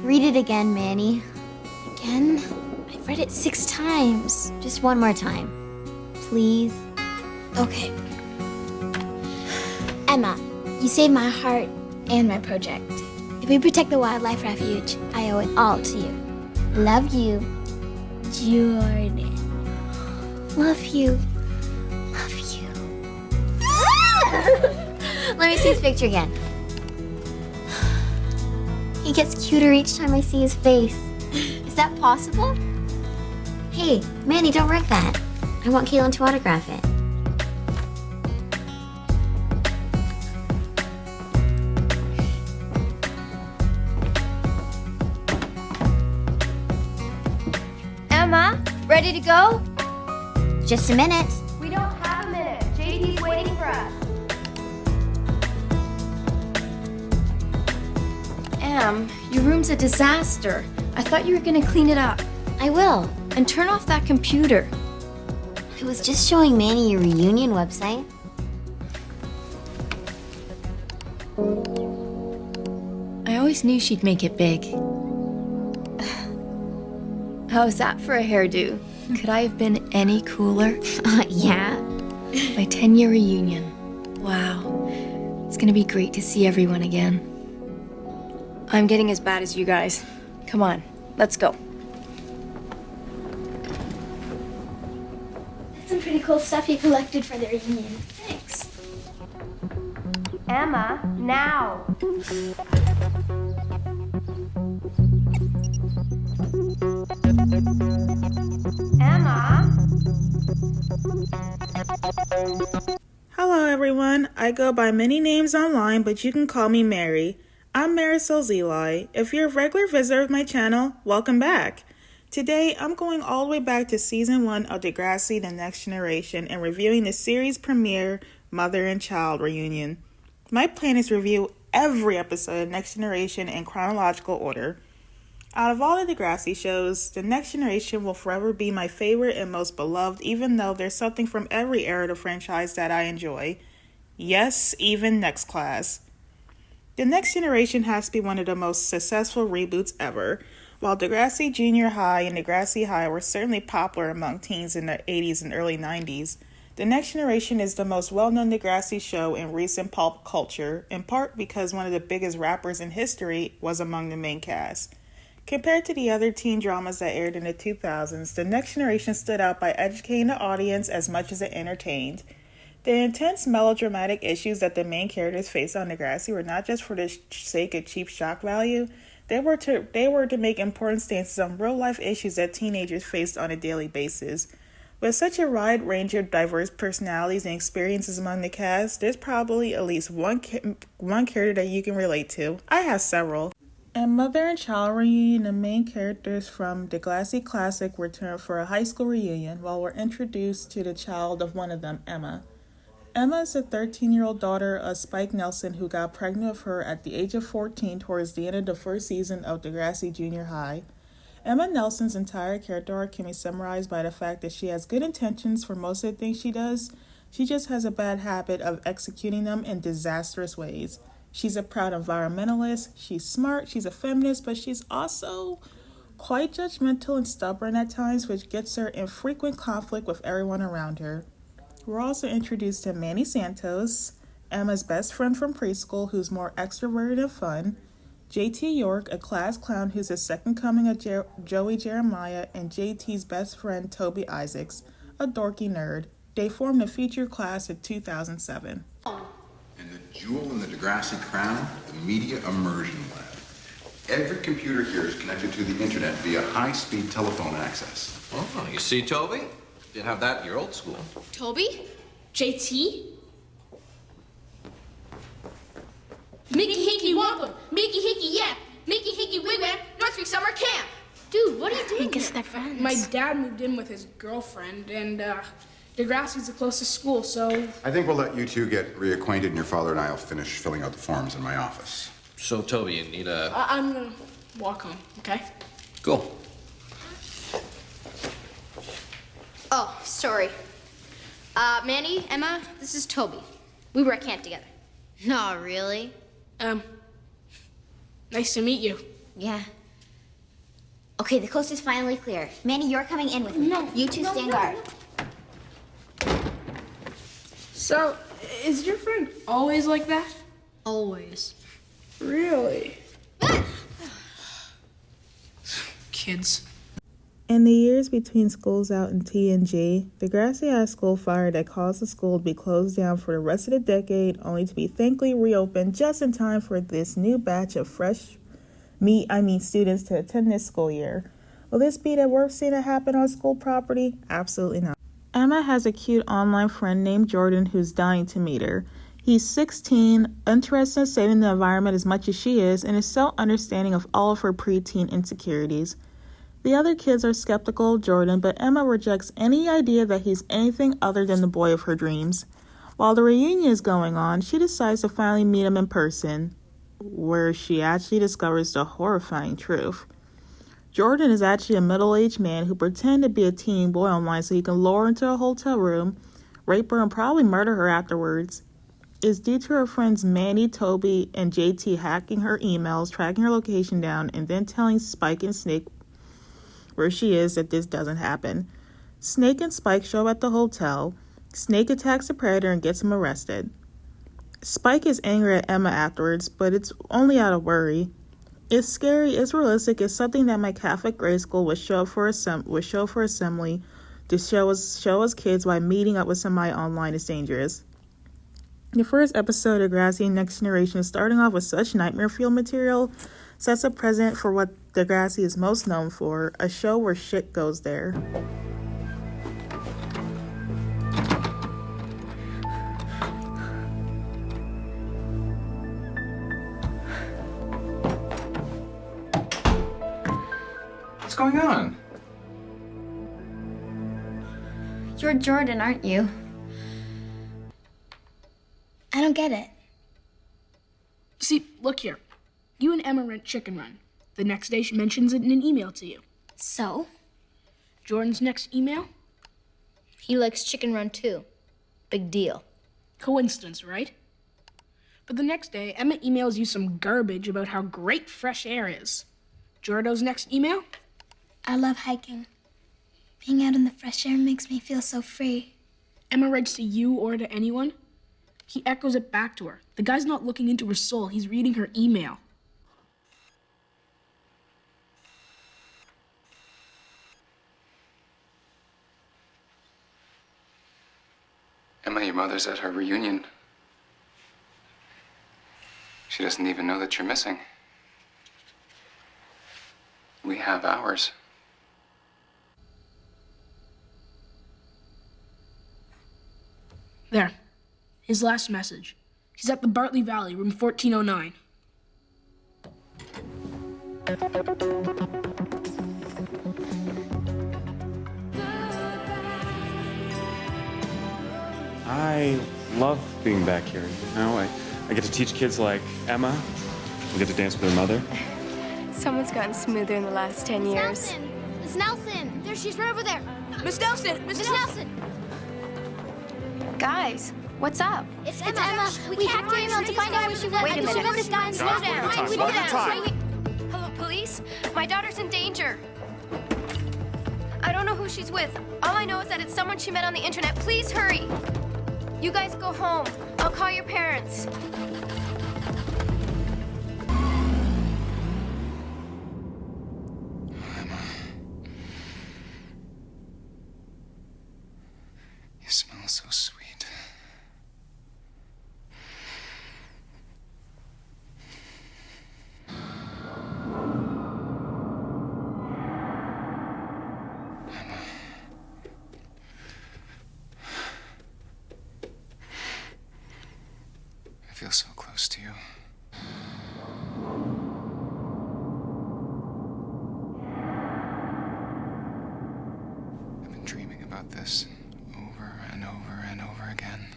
Read it again, Manny. Again? I've read it 6 times. Just one more time. Please? Okay. Emma, you saved my heart and my project. If we protect the wildlife refuge, I owe it all to you. Love you, Jordan. Love you. Love you. Let me see his picture again. He gets cuter each time I see his face. Is that possible? Hey, Manny, don't wreck that. I want Caitlin to autograph it. Emma, ready to go? Just a minute. We don't have a minute. JT's waiting for us. Em, your room's a disaster. I thought you were gonna clean it up. I will. And turn off that computer. I was just showing Manny your reunion website. I always knew she'd make it big. How's that for a hairdo? Could I have been any cooler? Yeah. My 10-year reunion. Wow. It's gonna be great to see everyone again. I'm getting as bad as you guys. Come on, let's go. That's some pretty cool stuff you collected for the reunion. Thanks. Emma, now. Emma? Hello everyone, I go by many names online, but you can call me Mary. I'm Marisol Zeli. If you're a regular visitor of my channel, welcome back. Today, I'm going all the way back to Season 1 of Degrassi, The Next Generation, and reviewing the series premiere, Mother and Child Reunion. My plan is to review every episode of Next Generation in chronological order. Out of all the Degrassi shows, The Next Generation will forever be my favorite and most beloved, even though there's something from every era of the franchise that I enjoy. Yes, even Next Class. The Next Generation has to be one of the most successful reboots ever. While Degrassi Junior High and Degrassi High were certainly popular among teens in the 80s and early 90s, The Next Generation is the most well-known Degrassi show in recent pop culture, in part because one of the biggest rappers in history was among the main cast. Compared to the other teen dramas that aired in the 2000s, The Next Generation stood out by educating the audience as much as it entertained. The intense melodramatic issues that the main characters faced on Degrassi were not just for the sake of cheap shock value. They were to make important stances on real-life issues that teenagers faced on a daily basis. With such a wide range of diverse personalities and experiences among the cast, there's probably at least one character that you can relate to. I have several. In Mother and Child Reunion, the main characters from Degrassi Classic return for a high school reunion while we're introduced to the child of one of them, Emma. Emma is a 13-year-old daughter of Spike Nelson who got pregnant with her at the age of 14 towards the end of the first season of Degrassi Junior High. Emma Nelson's entire character arc can be summarized by the fact that she has good intentions for most of the things she does. She just has a bad habit of executing them in disastrous ways. She's a proud environmentalist, she's smart, she's a feminist, but she's also quite judgmental and stubborn at times, which gets her in frequent conflict with everyone around her. We're also introduced to Manny Santos, Emma's best friend from preschool who's more extroverted and fun, JT York, a class clown who's the second coming of Joey Jeremiah, and JT's best friend Toby Isaacs, a dorky nerd. They formed a featured class in 2007. And the jewel in the Degrassi crown, the Media Immersion Lab. Every computer here is connected to the internet via high-speed telephone access. Oh, you see, Toby? Didn't have that in your old school. Toby? JT? Mickey Hickey Wampum! Mickey Hickey Yap! Mickey Hickey Wigwam! North Creek Summer Camp! Dude, what are you doing? I guess they're friends. My dad moved in with his girlfriend, and Degrassi's the closest school, so... I think we'll let you two get reacquainted, and your father and I will finish filling out the forms in my office. So, Toby, you need a... I'm gonna walk home, okay? Cool. Oh, sorry. Manny, Emma, this is Toby. We were at camp together. No, really? Nice to meet you. Yeah. Okay, the coast is finally clear. Manny, you're coming in with me. No. You two stand guard. So, is your friend always like that? Always. Really? Kids. In the years between schools out in T&G, Degrassi had a school fire that caused the school to be closed down for the rest of the decade, only to be thankfully reopened just in time for this new batch of students to attend this school year. Will this be the worst thing that happened on school property? Absolutely not. Emma has a cute online friend named Jordan who's dying to meet her. He's 16, interested in saving the environment as much as she is, and is so understanding of all of her preteen insecurities. The other kids are skeptical of Jordan, but Emma rejects any idea that he's anything other than the boy of her dreams. While the reunion is going on, she decides to finally meet him in person, where she actually discovers the horrifying truth. Jordan is actually a middle-aged man who pretended to be a teen boy online so he can lure her into a hotel room, rape her, and probably murder her afterwards. It's due to her friends Manny, Toby, and JT hacking her emails, tracking her location down, and then telling Spike and Snake where she is that this doesn't happen. Snake and Spike show up at the hotel. Snake attacks the predator and gets him arrested. Spike is angry at Emma afterwards, but it's only out of worry. It's scary, it's realistic, it's something that my Catholic grade school would show for assembly to show us kids why meeting up with somebody online is dangerous. The first episode of Degrassi Next Generation, starting off with such nightmare-fueled material, sets a precedent for what Degrassi is most known for, a show where shit goes there. What's going on? You're Jordan, aren't you? I don't get it. See, look here. You and Emma rent Chicken Run. The next day she mentions it in an email to you. So? Jordan's next email? He likes Chicken Run too. Big deal. Coincidence, right? But the next day, Emma emails you some garbage about how great fresh air is. Jordo's next email? I love hiking. Being out in the fresh air makes me feel so free. Emma writes to you or to anyone? He echoes it back to her. The guy's not looking into her soul, he's reading her email. Emma, your mother's at her reunion. She doesn't even know that you're missing. We have ours. There. His last message. He's at the Bartley Valley, room 1409. I love being back here. You know, I get to teach kids like Emma. I get to dance with her mother. Someone's gotten smoother in the last 10 years. Miss Nelson! There, she's right over there. Miss Nelson! Miss Nelson! Guys, what's up? It's Emma. We hacked her email to find out where she went. Wait a minute. She wrote us down. Slow down. One at a time. Hello, police? My daughter's in danger. I don't know who she's with. All I know is that it's someone she met on the internet. Please hurry. You guys go home. I'll call your parents. You smell so sweet. I feel so close to you. I've been dreaming about this over and over and over again.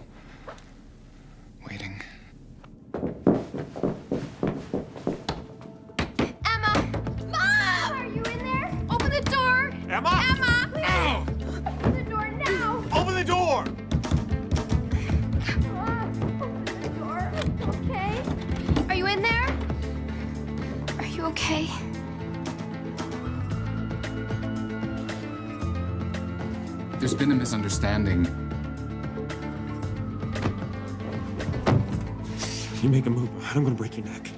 Waiting. Emma! Mom! Are you in there? Open the door! Emma! Emma! No! Open the door now! Open the door! Open the door. Okay? Are you in there? Are you okay? There's been a misunderstanding. You make a move, I'm gonna break your neck.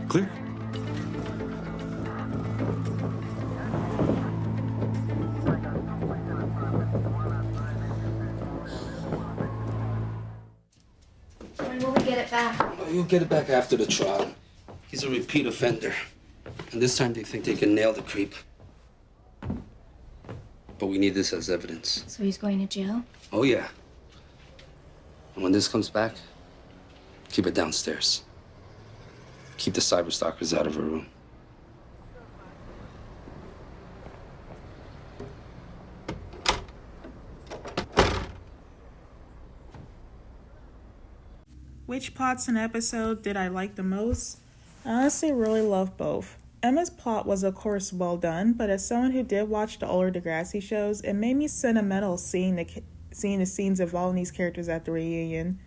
Clear? When will we get it back? You'll get it back after the trial. He's a repeat offender. And this time they think they can nail the creep. But we need this as evidence. So he's going to jail? Oh, yeah. And when this comes back, keep it downstairs. Keep the cyberstalkers out of her room. Which plots and episode did I like the most? I honestly really love both. Emma's plot was of course well done, but as someone who did watch the older Degrassi shows, it made me sentimental seeing the scenes of all these characters at the reunion.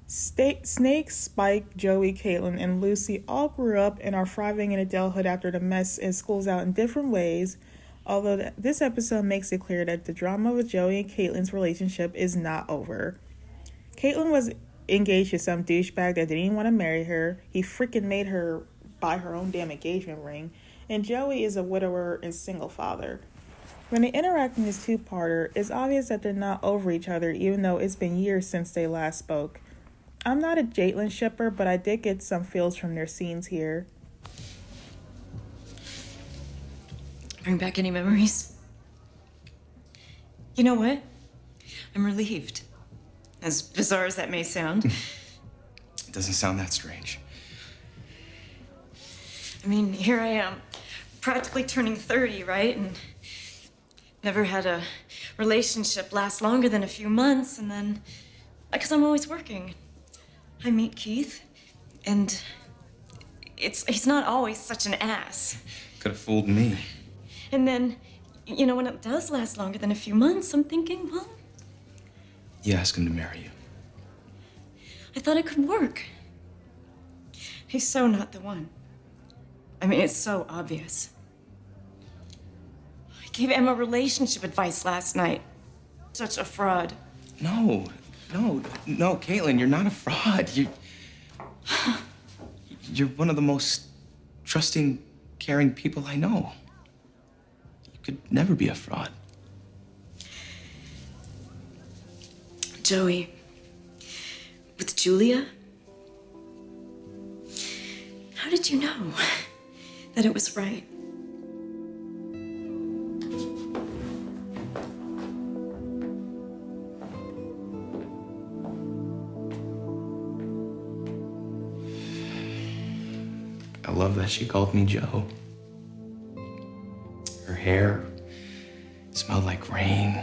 Snake, Spike, Joey, Caitlin, and Lucy all grew up and are thriving in adulthood after the mess in schools out in different ways, although this episode makes it clear that the drama with Joey and Caitlin's relationship is not over. Caitlin was engaged to some douchebag that didn't even want to marry her. He freaking made her buy her own damn engagement ring. And Joey is a widower and single father. When they interact in this two-parter, it's obvious that they're not over each other, even though it's been years since they last spoke. I'm not a Caitlin shipper, but I did get some feels from their scenes here. Bring back any memories? You know what? I'm relieved. As bizarre as that may sound. It doesn't sound that strange. I mean, here I am, practically turning 30, right? And never had a relationship last longer than a few months, and then, because I'm always working, I meet Keith, and he's not always such an ass. Could have fooled me. And then, you know, when it does last longer than a few months, I'm thinking, well, You ask him to marry you. I thought it could work. He's so not the one. I mean, it's so obvious. I gave Emma relationship advice last night. Such a fraud. No, Caitlin, you're not a fraud. You're one of the most trusting, caring people I know. You could never be a fraud. Joey, with Julia? How did you know that it was right? I love that she called me Joe. Her hair smelled like rain.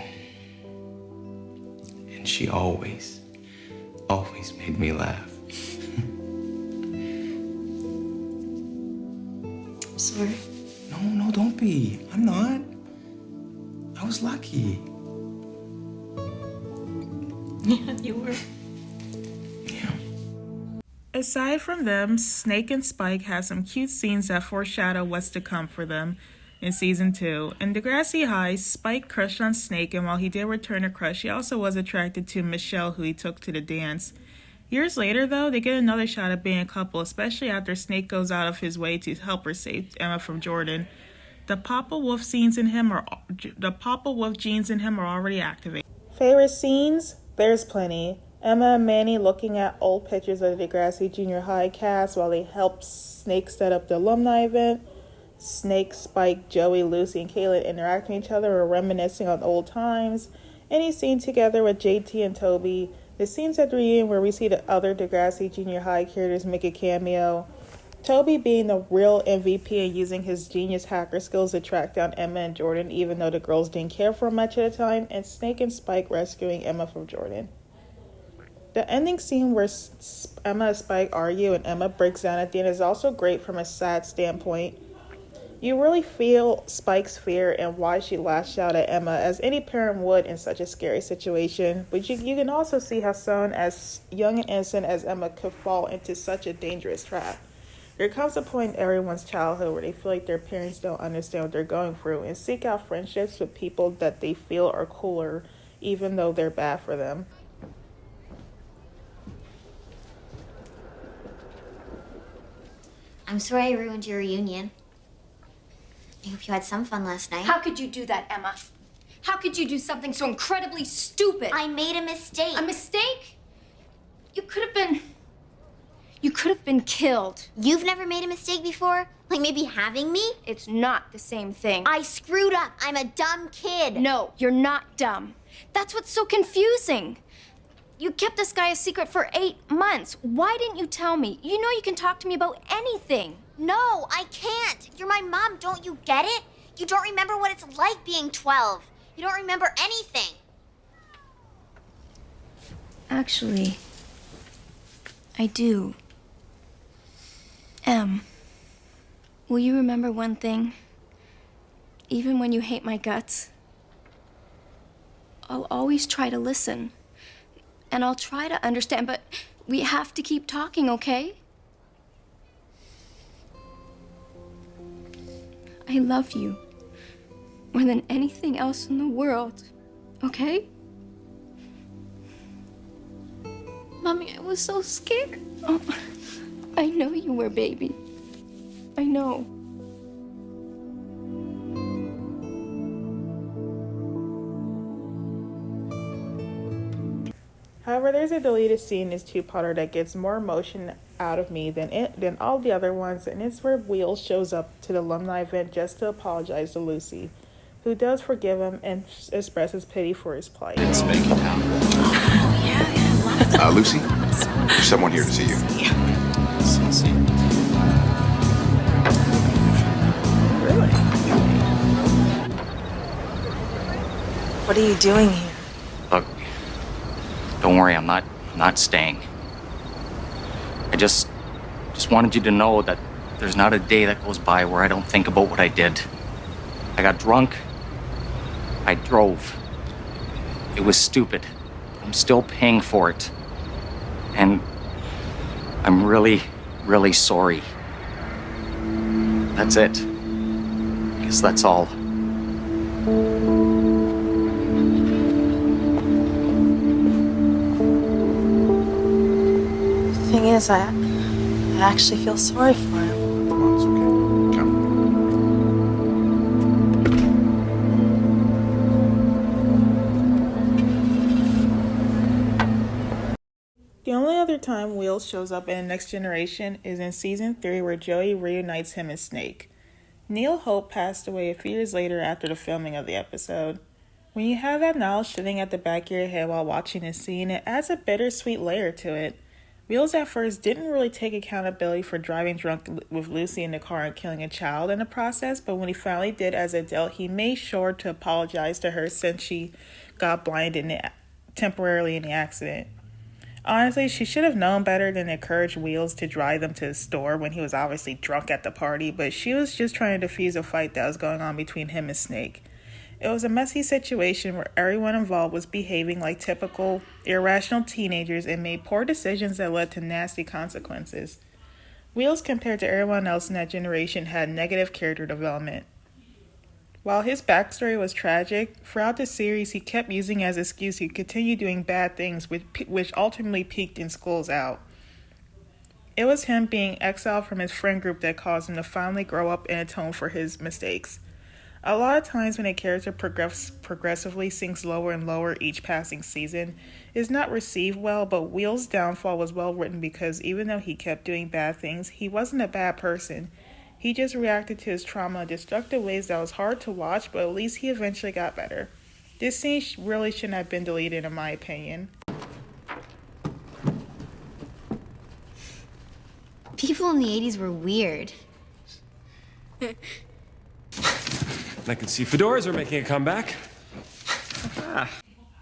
And she always made me laugh. I'm sorry. No, don't be. I'm not. I was lucky. Yeah, you were. Aside from them, Snake and Spike have some cute scenes that foreshadow what's to come for them in Season 2. In Degrassi High, Spike crushed on Snake, and while he did return a crush, he also was attracted to Michelle, who he took to the dance. Years later, though, they get another shot at being a couple, especially after Snake goes out of his way to help her save Emma from Jordan. The Papa Wolf genes in him are already activated. Favorite scenes? There's plenty. Emma and Manny looking at old pictures of the Degrassi Junior High cast while they help Snake set up the alumni event. Snake, Spike, Joey, Lucy, and Caitlin interacting with each other or reminiscing on old times. Any scene together with JT and Toby. The scenes at the reunion where we see the other Degrassi Junior High characters make a cameo. Toby being the real MVP and using his genius hacker skills to track down Emma and Jordan even though the girls didn't care for him much at the time. And Snake and Spike rescuing Emma from Jordan. The ending scene where Emma and Spike argue and Emma breaks down at the end is also great from a sad standpoint. You really feel Spike's fear and why she lashed out at Emma, as any parent would in such a scary situation. But you can also see how someone as young and innocent as Emma could fall into such a dangerous trap. There comes a point in everyone's childhood where they feel like their parents don't understand what they're going through and seek out friendships with people that they feel are cooler even though they're bad for them. I'm sorry I ruined your reunion. I hope you had some fun last night. How could you do that, Emma? How could you do something so incredibly stupid? I made a mistake. A mistake? You could have been killed. You've never made a mistake before? Like maybe having me? It's not the same thing. I screwed up. I'm a dumb kid. No, you're not dumb. That's what's so confusing. You kept this guy a secret for 8 months. Why didn't you tell me? You know you can talk to me about anything. No, I can't. You're my mom. Don't you get it? You don't remember what it's like being 12. You don't remember anything. Actually, I do. Will you remember one thing? Even when you hate my guts, I'll always try to listen. And I'll try to understand, but we have to keep talking, okay? I love you more than anything else in the world, okay? Mommy, I was so scared. Oh, I know you were, baby. I know. However, there's a deleted scene in this two-parter that gets more emotion out of me than all the other ones, and it's where Wheels shows up to the alumni event just to apologize to Lucy, who does forgive him and expresses pity for his plight. Lucy, there's someone here to see you. What are you doing here? Look, don't worry, I'm not staying. I just wanted you to know that there's not a day that goes by where I don't think about what I did. I got drunk. I drove. It was stupid. I'm still paying for it. And I'm really, really sorry. That's it. I guess that's all. The thing is, I actually feel sorry for him. It's okay. Come. The only other time Wheels shows up in Next Generation is in Season 3, where Joey reunites him and Snake. Neil Hope passed away a few years later after the filming of the episode. When you have that knowledge sitting at the back of your head while watching this scene, it adds a bittersweet layer to it. Wheels at first didn't really take accountability for driving drunk with Lucy in the car and killing a child in the process, but when he finally did as an adult, he made sure to apologize to her since she got blinded temporarily in the accident. Honestly, she should have known better than to encourage Wheels to drive them to the store when he was obviously drunk at the party, but she was just trying to defuse a fight that was going on between him and Snake. It was a messy situation where everyone involved was behaving like typical, irrational teenagers and made poor decisions that led to nasty consequences. Wheels, compared to everyone else in that generation, had negative character development. While his backstory was tragic, throughout the series he kept using as an excuse to continue doing bad things, which ultimately peaked in School's Out. It was him being exiled from his friend group that caused him to finally grow up and atone for his mistakes. A lot of times when a character progressively sinks lower and lower each passing season, it's not received well, but Wheel's downfall was well written because even though he kept doing bad things, he wasn't a bad person. He just reacted to his trauma in destructive ways that was hard to watch, but at least he eventually got better. This scene really shouldn't have been deleted in my opinion. People in the 80s were weird. I can see fedoras are making a comeback.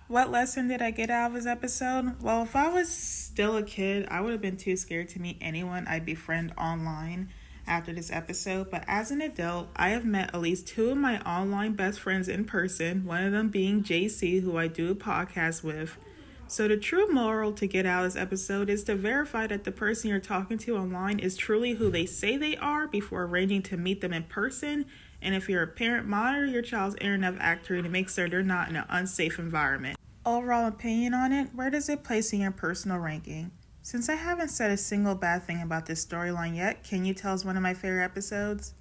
What lesson did I get out of this episode? Well, if I was still a kid, I would have been too scared to meet anyone I'd befriend online after this episode. But as an adult, I have met at least 2 of my online best friends in person, one of them being JC, who I do a podcast with. So the true moral to get out of this episode is to verify that the person you're talking to online is truly who they say they are before arranging to meet them in person. And if you're a parent, monitor your child's internet activity to make sure they're not in an unsafe environment. overall opinion on it, where does it place in your personal ranking? Since I haven't said a single bad thing about this storyline yet, can you tell us one of my favorite episodes?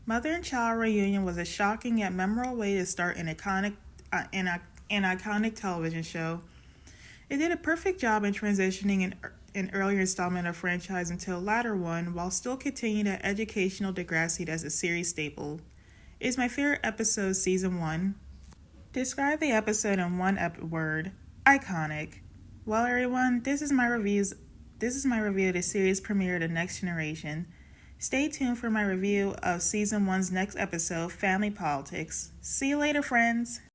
Mother and Child Reunion was a shocking yet memorable way to start an iconic television show. It did a perfect job in transitioning an earlier installment of the franchise into a latter one, while still continuing that educational Degrassi as a series staple. It is my favorite episode of season 1. Describe the episode in one word: iconic. Well, everyone, this is my review of the series premiere, The Next Generation. Stay tuned for my review of season 1's next episode, Family Politics. See you later, friends.